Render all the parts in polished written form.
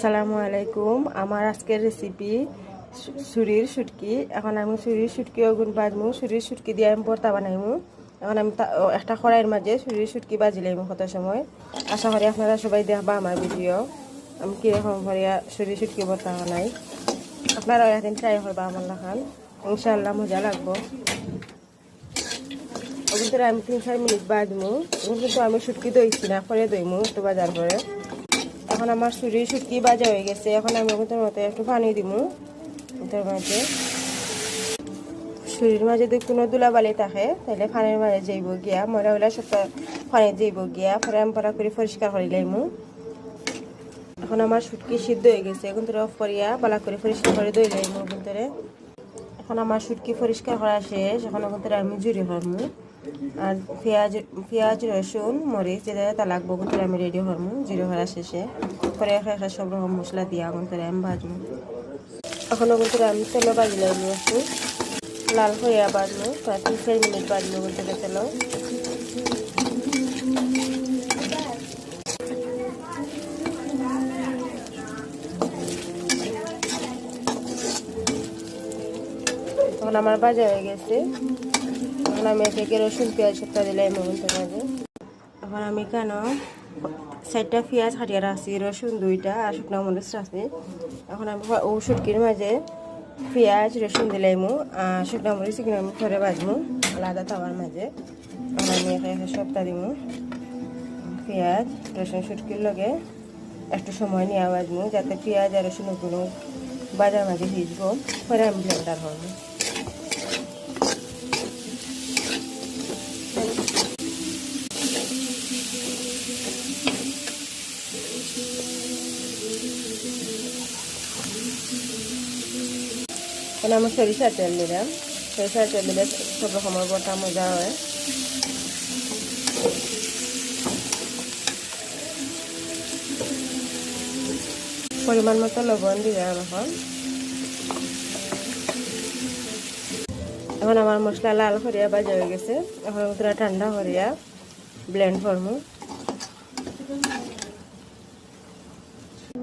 আসসালামু আলাইকুম। আমার আজকের রেসিপি ছুরির শুটকি। এখন আমি ছুরির শুটকি ওগুন বাজমু। ছুরির শুটকি দিয়ে আমি ভর্তা বানাইমু। এখন আমি একটা কড়াইয়ের মাঝে ছুরির শুটকি বাজি লাইমু কত সময়। আশা করি আপনারা সবাই দেখবা আমার ভিডিও আমি কীরকম করিয়া ছুরির শুটকি ভর্তা বানাই। আপনারা একদিন ট্রাই করবা আমার লাখান, ইনশাআল্লাহ মজা লাগবো। ওগুন তো আমি 3-4 মিনিট বাজমু। ওগুন কিন্তু আমি শুটকি দইছি না, করে দইমু একটু বাজার করে। এখন আমার ছুরির শুটকি বাজা হয়ে গেছে। এখন আমি ওগুলোর মধ্যে একটু পানি দিব। ওটার মাঝে ছুরির মাঝে যদি কোনো ধুলাবালি থাকে তাহলে পানির মাঝে যাইব গিয়া, ময়লা ওলা সব পানি যাইব গিয়া, পরে আমি পরা করে পরিষ্কার করে লাইমু। এখন আমার শুটকি সিদ্ধ হয়ে গেছে। এখন তোরা অফ করিয়া বালা করে পরিষ্কার করে দই লাইমু ভিতরে। এখন আমার শুটকি পরিষ্কার করা শেষ। এখন ওখান থেকে আমি জুড়ি হরমু। আর পেঁয়াজ রসুন মরিচ যেটা তা লাগবো কিন্তু আমি রেডি হরমু জিরো করা শেষে। পরে সব রকম মশলা দিয়ে এখন করে আমি ভাজবো। এখনও কিন্তু আমি তেলও বাজি লাগবো, একটু লাল হইয়া বাজবো, প্রায় 3-4 মিনিট বাজবো বলতে তেলও। এখন আমার ভাজা হয়ে গেছে। এখন আমি একে রসুন পেঁয়াজ সবটা দিলাম মধ্যে মাঝে। এখন আমি কেন 4টা পেঁয়াজ কাটিয়ে রাখছি, রসুন 2টা আর শুকনো মরিচ রাখছি। এখন আমি ও শুটকির মাঝে পেঁয়াজ রসুন দিলাইমু আর শুকনো মরিচ এখানে আমি করে বাজবো আলাদা তাওয়ার মাঝে। এখন আমি একে সবটা দিব। পেঁয়াজ রসুন শুটকির লগে একটু সময় নিয়ে বাজবো যাতে পেঁয়াজ আর রসুন গুলো বাজার মাঝে ভিজবো। পরে আমি ব্লেন্ডার করবো। এখন আমি সরিষার তেল দিলাম। সরিষার তেল দিলে সব রকমের বটা মজা হয়। পরিমাণ মতো লবণ দিলাম। এখন আমার মশলা লাল করিয়া বাজা হয়ে গেছে। এখন পুরা ঠান্ডা করিয়া ব্লেন্ড করবো।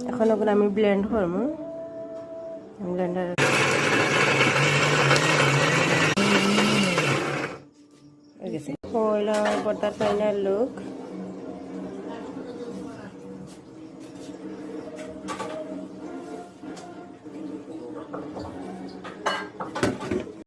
এখন ওগুলো আমি ব্লেন্ড করবো ব্লেন্ডার। হইল আমার পর্দার ফাইনাল লুক।